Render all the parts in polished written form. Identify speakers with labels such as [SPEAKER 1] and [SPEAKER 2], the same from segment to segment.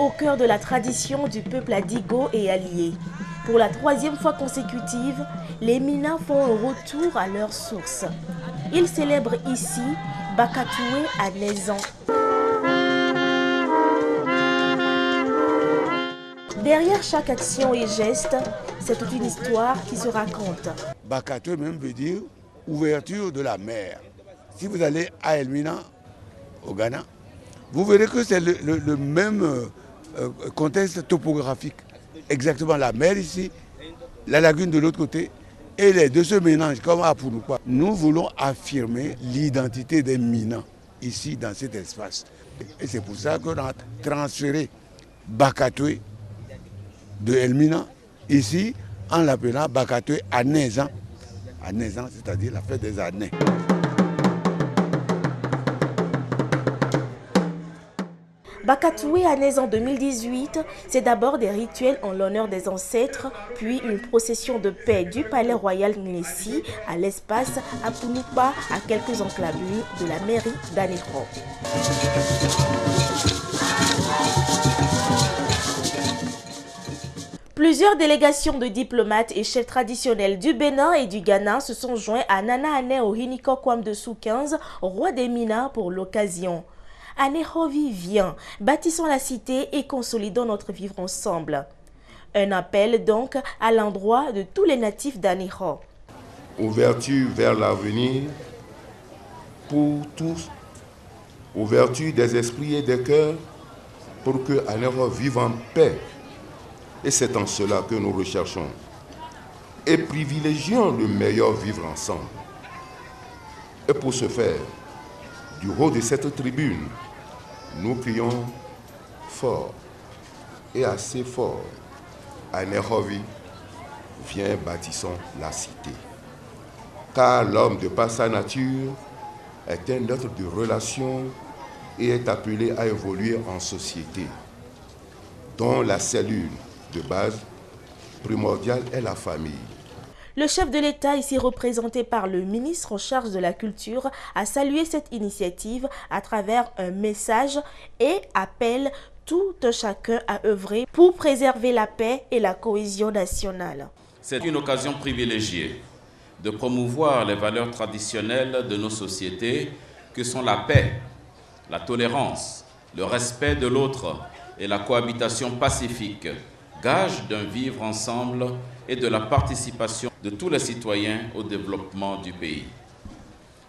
[SPEAKER 1] au cœur de la tradition du peuple adigo et allié. Pour la troisième fois consécutive, les Mina font un retour à leur source. Ils célèbrent ici Bakatoué à Nézan. Derrière chaque action et geste, c'est toute une histoire qui se raconte.
[SPEAKER 2] Bakatoué même veut dire ouverture de la mer. Si vous allez à Elmina, au Ghana, vous verrez que c'est le même contexte topographique. Exactement la mer ici, la lagune de l'autre côté, et les deux se mélangent comme à Pouloupa. Nous voulons affirmer l'identité des Mina ici dans cet espace. Et c'est pour ça qu'on a transféré Bakatoué de Elmina ici en l'appelant Bakatoué à Nézan. À Nézan, c'est-à-dire la fête des années.
[SPEAKER 1] Bakatoué à Nézan 2018, c'est d'abord des rituels en l'honneur des ancêtres, puis une procession de paix du palais royal Gnesi à l'espace à Pouloupa, à quelques enclavures de la mairie d'Anéro. Plusieurs délégations de diplomates et chefs traditionnels du Bénin et du Ghana se sont joints à Nana Ané Ohiniko Kwamdessou 15, roi des Mina, pour l'occasion. Anérovi vient, bâtissons la cité et consolidons notre vivre ensemble. Un appel donc à l'endroit de tous les natifs d'Anéro.
[SPEAKER 3] Ouverture vers l'avenir pour tous, ouverture des esprits et des cœurs pour que Anéro vive en paix. Et c'est en cela que nous recherchons et privilégions le meilleur vivre ensemble. Et pour ce faire, du haut de cette tribune, nous crions fort et assez fort. Anérovi, viens, bâtissons la cité. Car l'homme, de par sa nature, est un être de relation et est appelé à évoluer en société, dont la cellule de base primordiale est la famille.
[SPEAKER 1] Le chef de l'État, ici représenté par le ministre en charge de la culture, a salué cette initiative à travers un message et appelle tout un chacun à œuvrer pour préserver la paix et la cohésion nationale.
[SPEAKER 4] C'est une occasion privilégiée de promouvoir les valeurs traditionnelles de nos sociétés que sont la paix, la tolérance, le respect de l'autre et la cohabitation pacifique, gage d'un vivre ensemble et de la participation de tous les citoyens au développement du pays.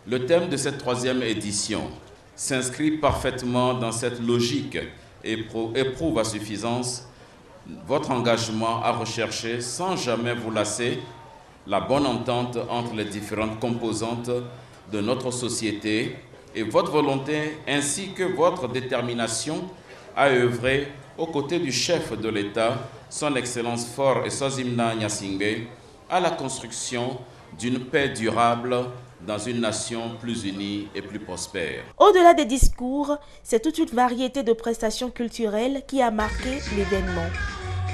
[SPEAKER 4] Le thème de cette troisième édition s'inscrit parfaitement dans cette logique et éprouve à suffisance votre engagement à rechercher, sans jamais vous lasser, la bonne entente entre les différentes composantes de notre société et votre volonté ainsi que votre détermination à œuvrer aux côtés du chef de l'État, son Excellence Faure Eswazimna Gnassingbé, à la construction d'une paix durable dans une nation plus unie et plus prospère.
[SPEAKER 1] Au-delà des discours, c'est toute une variété de prestations culturelles qui a marqué l'événement.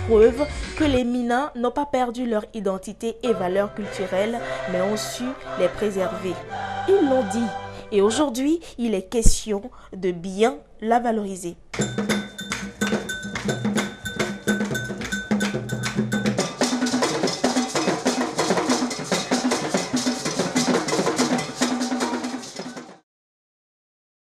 [SPEAKER 1] Preuve que les Mina n'ont pas perdu leur identité et valeurs culturelles, mais ont su les préserver. Ils l'ont dit, et aujourd'hui, il est question de bien la valoriser.